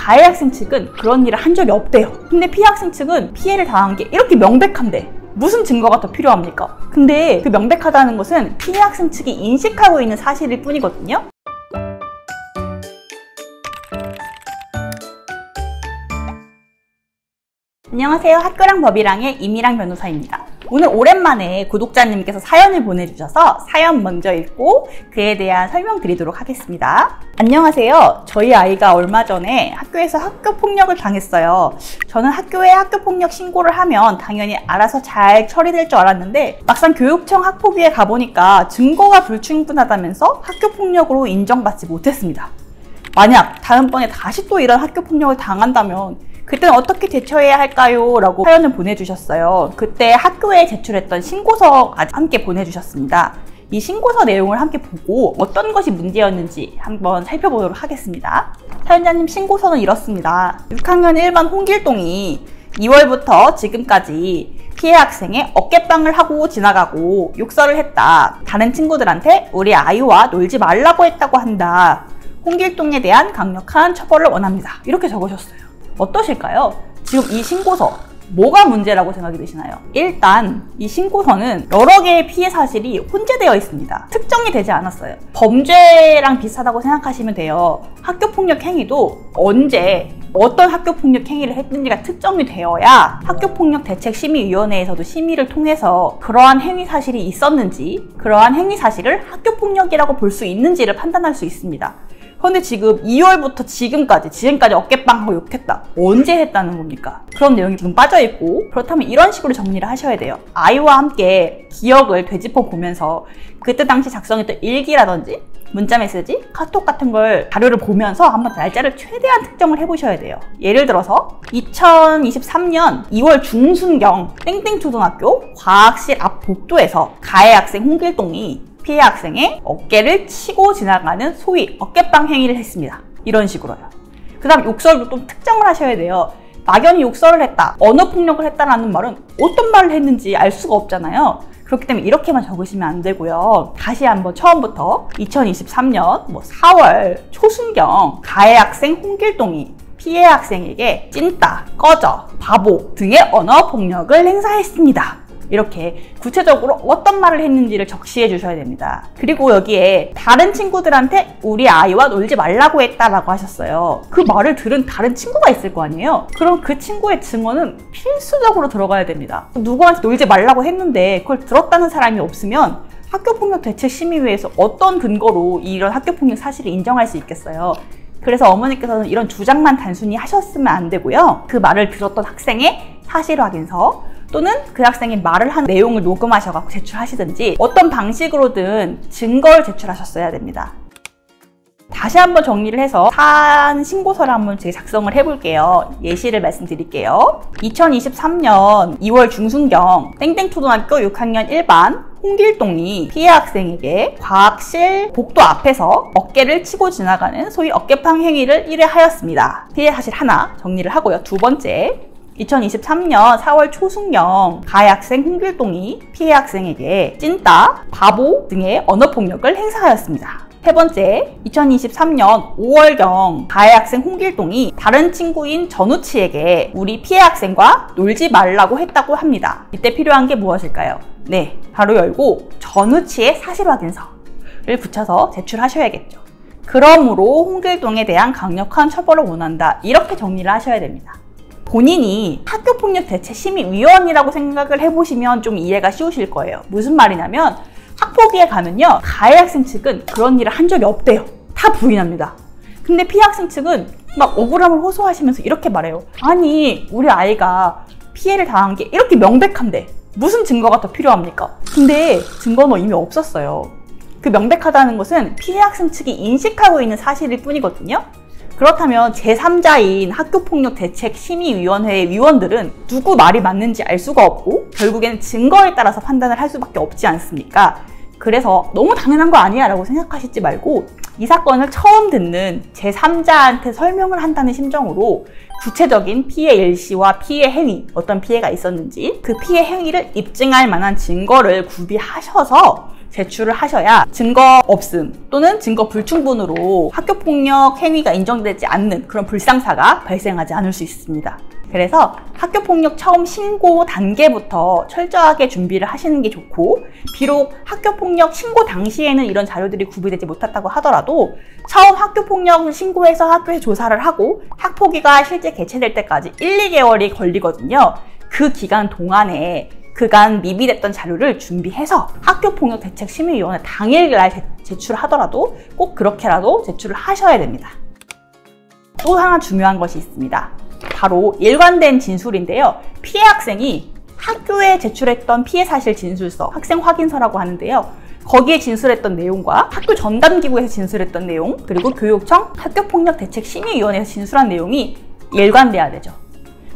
가해 학생 측은 그런 일을 한 적이 없대요. 근데 피해 학생 측은 피해를 당한 게 이렇게 명백한데 무슨 증거가 더 필요합니까? 근데 그 명백하다는 것은 피해 학생 측이 인식하고 있는 사실일 뿐이거든요. 안녕하세요. 학교랑 법이랑의 임희랑 변호사입니다. 오늘 오랜만에 구독자님께서 사연을 보내주셔서 사연 먼저 읽고 그에 대한 설명드리도록 하겠습니다. 안녕하세요. 저희 아이가 얼마 전에 학교에서 학교폭력을 당했어요. 저는 학교에 학교폭력 신고를 하면 당연히 알아서 잘 처리될 줄 알았는데 막상 교육청 학폭위에 가보니까 증거가 불충분하다면서 학교폭력으로 인정받지 못했습니다. 만약 다음번에 다시 또 이런 학교폭력을 당한다면 그때는 어떻게 대처해야 할까요? 라고 사연을 보내주셨어요. 그때 학교에 제출했던 신고서까지 함께 보내주셨습니다. 이 신고서 내용을 함께 보고 어떤 것이 문제였는지 한번 살펴보도록 하겠습니다. 사연자님 신고서는 이렇습니다. 6학년 1반 홍길동이 2월부터 지금까지 피해 학생의 어깨빵을 하고 지나가고 욕설을 했다. 다른 친구들한테 우리 아이와 놀지 말라고 했다고 한다. 홍길동에 대한 강력한 처벌을 원합니다. 이렇게 적으셨어요. 어떠실까요? 지금 이 신고서 뭐가 문제라고 생각이 드시나요? 일단 이 신고서는 여러 개의 피해 사실이 혼재되어 있습니다. 특정이 되지 않았어요. 범죄랑 비슷하다고 생각하시면 돼요. 학교폭력 행위도 언제 어떤 학교폭력 행위를 했는지가 특정이 되어야 학교폭력대책심의위원회에서도 심의를 통해서 그러한 행위 사실이 있었는지 그러한 행위 사실을 학교폭력이라고 볼 수 있는지를 판단할 수 있습니다. 그런데 지금 2월부터 지금까지 어깨빵하고 욕했다. 언제 했다는 겁니까? 그런 내용이 좀 빠져있고 그렇다면 이런 식으로 정리를 하셔야 돼요. 아이와 함께 기억을 되짚어 보면서 그때 당시 작성했던 일기라든지 문자메시지, 카톡 같은 걸 자료를 보면서 한번 날짜를 최대한 특정을 해보셔야 돼요. 예를 들어서 2023년 2월 중순경 땡땡초등학교 과학실 앞 복도에서 가해 학생 홍길동이 피해 학생의 어깨를 치고 지나가는 소위 어깨빵 행위를 했습니다. 이런 식으로요. 그 다음 욕설도 좀 특정을 하셔야 돼요. 막연히 욕설을 했다, 언어폭력을 했다라는 말은 어떤 말을 했는지 알 수가 없잖아요. 그렇기 때문에 이렇게만 적으시면 안 되고요. 다시 한번 처음부터 2023년 4월 초순경 가해 학생 홍길동이 피해 학생에게 찐따, 꺼져, 바보 등의 언어폭력을 행사했습니다. 이렇게 구체적으로 어떤 말을 했는지를 적시해 주셔야 됩니다. 그리고 여기에 다른 친구들한테 우리 아이와 놀지 말라고 했다라고 하셨어요. 그 말을 들은 다른 친구가 있을 거 아니에요? 그럼 그 친구의 증언은 필수적으로 들어가야 됩니다. 누구한테 놀지 말라고 했는데 그걸 들었다는 사람이 없으면 학교폭력대책심의위에서 어떤 근거로 이런 학교폭력 사실을 인정할 수 있겠어요? 그래서 어머니께서는 이런 주장만 단순히 하셨으면 안 되고요. 그 말을 들었던 학생의 사실확인서 또는 그 학생이 말을 한 내용을 녹음하셔서 제출하시든지 어떤 방식으로든 증거를 제출하셨어야 됩니다. 다시 한번 정리를 해서 사안 신고서를 한번 제가 작성을 해볼게요. 예시를 말씀드릴게요. 2023년 2월 중순경 땡땡초등학교 6학년 1반 홍길동이 피해 학생에게 과학실 복도 앞에서 어깨를 치고 지나가는 소위 어깨빵 행위를 1회 하였습니다. 피해 사실 하나 정리를 하고요. 두 번째, 2023년 4월 초순경 가해 학생 홍길동이 피해 학생에게 찐따, 바보 등의 언어폭력을 행사하였습니다. 세 번째, 2023년 5월경 가해 학생 홍길동이 다른 친구인 전우치에게 우리 피해 학생과 놀지 말라고 했다고 합니다. 이때 필요한 게 무엇일까요? 네, 바로 열고 전우치의 사실확인서를 붙여서 제출하셔야겠죠. 그러므로 홍길동에 대한 강력한 처벌을 원한다. 이렇게 정리를 하셔야 됩니다. 본인이 학교폭력대책심의위원이라고 생각을 해보시면 좀 이해가 쉬우실 거예요. 무슨 말이냐면 학폭위에 가면요, 가해 학생 측은 그런 일을 한 적이 없대요. 다 부인합니다. 근데 피해 학생 측은 막 억울함을 호소하시면서 이렇게 말해요. 아니, 우리 아이가 피해를 당한 게 이렇게 명백한데 무슨 증거가 더 필요합니까? 근데 증거는 이미 없었어요. 그 명백하다는 것은 피해 학생 측이 인식하고 있는 사실일 뿐이거든요. 그렇다면 제3자인 학교폭력대책심의위원회의 위원들은 누구 말이 맞는지 알 수가 없고 결국에는 증거에 따라서 판단을 할 수밖에 없지 않습니까? 그래서 너무 당연한 거 아니야 라고 생각하시지 말고 이 사건을 처음 듣는 제3자한테 설명을 한다는 심정으로 구체적인 피해 일시와 피해 행위, 어떤 피해가 있었는지 그 피해 행위를 입증할 만한 증거를 구비하셔서 제출을 하셔야 증거 없음 또는 증거 불충분으로 학교폭력 행위가 인정되지 않는 그런 불상사가 발생하지 않을 수 있습니다. 그래서 학교폭력 처음 신고 단계부터 철저하게 준비를 하시는 게 좋고, 비록 학교폭력 신고 당시에는 이런 자료들이 구비되지 못했다고 하더라도 처음 학교폭력을 신고해서 학교에 조사를 하고 학폭위가 실제 개최될 때까지 1, 2개월이 걸리거든요. 그 기간 동안에 그간 미비됐던 자료를 준비해서 학교폭력대책심의위원회 당일날 제출하더라도 꼭 그렇게라도 제출을 하셔야 됩니다. 또 하나 중요한 것이 있습니다. 바로 일관된 진술인데요. 피해 학생이 학교에 제출했던 피해 사실 진술서, 학생 확인서라고 하는데요. 거기에 진술했던 내용과 학교 전담기구에서 진술했던 내용, 그리고 교육청 학교폭력대책심의위원회에서 진술한 내용이 일관돼야 되죠.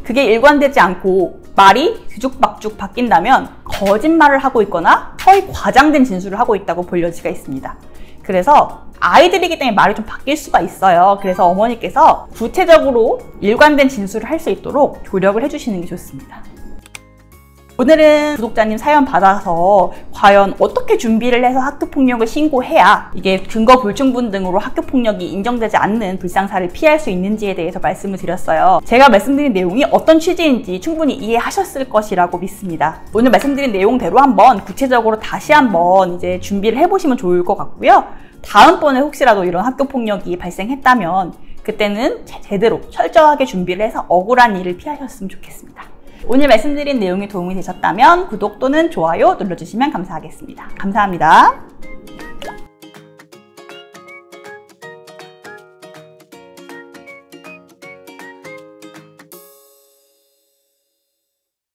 그게 일관되지 않고 말이 뒤죽박죽 바뀐다면 거짓말을 하고 있거나 거의 과장된 진술을 하고 있다고 볼 여지가 있습니다. 그래서 아이들이기 때문에 말이 좀 바뀔 수가 있어요. 그래서 어머니께서 구체적으로 일관된 진술을 할 수 있도록 조력을 해주시는 게 좋습니다. 오늘은 구독자님 사연 받아서 과연 어떻게 준비를 해서 학교폭력을 신고해야 이게 증거 불충분 등으로 학교폭력이 인정되지 않는 불상사를 피할 수 있는지에 대해서 말씀을 드렸어요. 제가 말씀드린 내용이 어떤 취지인지 충분히 이해하셨을 것이라고 믿습니다. 오늘 말씀드린 내용대로 한번 구체적으로 다시 한번 이제 준비를 해보시면 좋을 것 같고요. 다음번에 혹시라도 이런 학교폭력이 발생했다면 그때는 제대로 철저하게 준비를 해서 억울한 일을 피하셨으면 좋겠습니다. 오늘 말씀드린 내용이 도움이 되셨다면 구독 또는 좋아요 눌러주시면 감사하겠습니다. 감사합니다.